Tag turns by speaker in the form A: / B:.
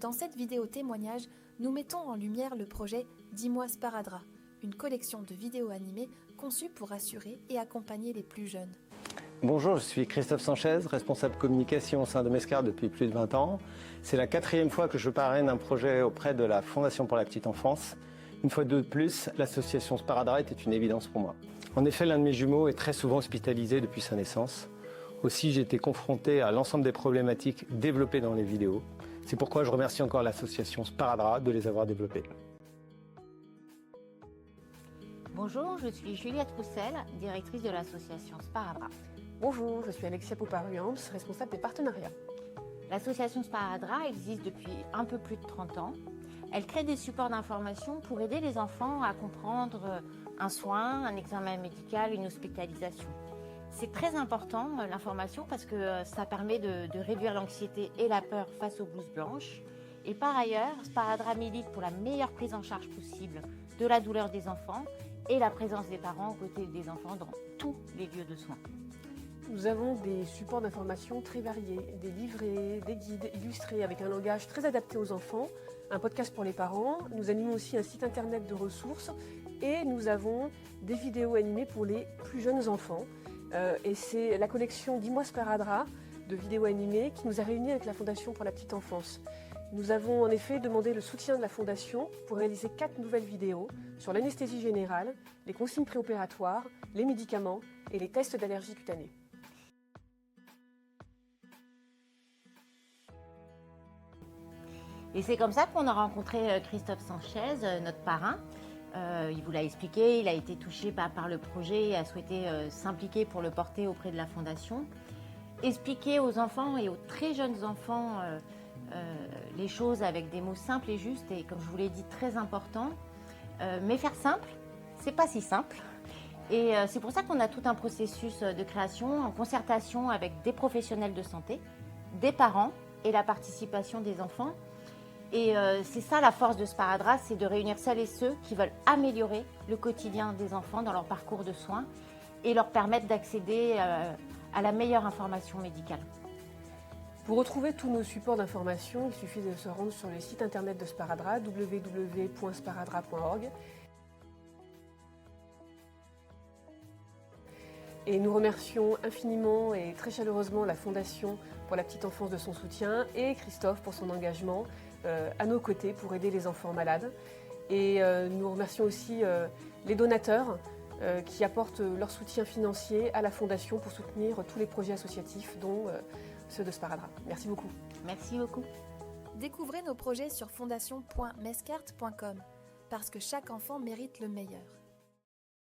A: Dans cette vidéo témoignage, nous mettons en lumière le projet Dis-moi Sparadrap, une collection de vidéos animées conçue pour rassurer et accompagner les plus jeunes.
B: Bonjour, je suis Christophe Sanchez, responsable communication au sein de Mescar depuis plus de 20 ans. C'est la 4e fois que je parraine un projet auprès de la Fondation pour la petite enfance. Une fois de plus, l'association Sparadrap était une évidence pour moi. En effet, l'un de mes jumeaux est très souvent hospitalisé depuis sa naissance. Aussi, j'ai été confronté à l'ensemble des problématiques développées dans les vidéos. C'est pourquoi je remercie encore l'association Sparadrap de les avoir développées.
C: Bonjour, je suis Juliette Roussel, directrice de l'association Sparadrap.
D: Bonjour, je suis Alexia Pouparians, responsable des partenariats.
C: L'association Sparadrap existe depuis un peu plus de 30 ans. Elle crée des supports d'information pour aider les enfants à comprendre un soin, un examen médical, une hospitalisation. C'est très important l'information parce que ça permet de réduire l'anxiété et la peur face aux blouses blanches. Et par ailleurs, Sparadrap milite pour la meilleure prise en charge possible de la douleur des enfants et la présence des parents aux côtés des enfants dans tous les lieux de soins.
D: Nous avons des supports d'information très variés, des livrets, des guides illustrés avec un langage très adapté aux enfants, un podcast pour les parents. Nous animons aussi un site internet de ressources et nous avons des vidéos animées pour les plus jeunes enfants. Et c'est la collection Dis-moi Sparadrap de vidéos animées qui nous a réunis avec la Fondation pour la petite enfance. Nous avons en effet demandé le soutien de la Fondation pour réaliser 4 nouvelles vidéos sur l'anesthésie générale, les consignes préopératoires, les médicaments et les tests d'allergie cutanée.
C: Et c'est comme ça qu'on a rencontré Christophe Sanchez, notre parrain. Il vous l'a expliqué, il a été touché par le projet et a souhaité s'impliquer pour le porter auprès de la Fondation. Expliquer aux enfants et aux très jeunes enfants les choses avec des mots simples et justes et, comme je vous l'ai dit, très important. Mais faire simple, c'est pas si simple. Et c'est pour ça qu'on a tout un processus de création en concertation avec des professionnels de santé, des parents et la participation des enfants. Et c'est ça la force de Sparadrap, c'est de réunir celles et ceux qui veulent améliorer le quotidien des enfants dans leur parcours de soins et leur permettre d'accéder à la meilleure information médicale.
D: Pour retrouver tous nos supports d'information, il suffit de se rendre sur le site internet de Sparadrap, www.sparadrap.org. Et nous remercions infiniment et très chaleureusement la Fondation pour la petite enfance de son soutien et Christophe pour son engagement à nos côtés pour aider les enfants malades. Et nous remercions aussi les donateurs qui apportent leur soutien financier à la Fondation pour soutenir tous les projets associatifs, dont ceux de Sparadrap. Merci beaucoup.
C: Merci beaucoup.
A: Découvrez nos projets sur fondation.mescart.com parce que chaque enfant mérite le meilleur.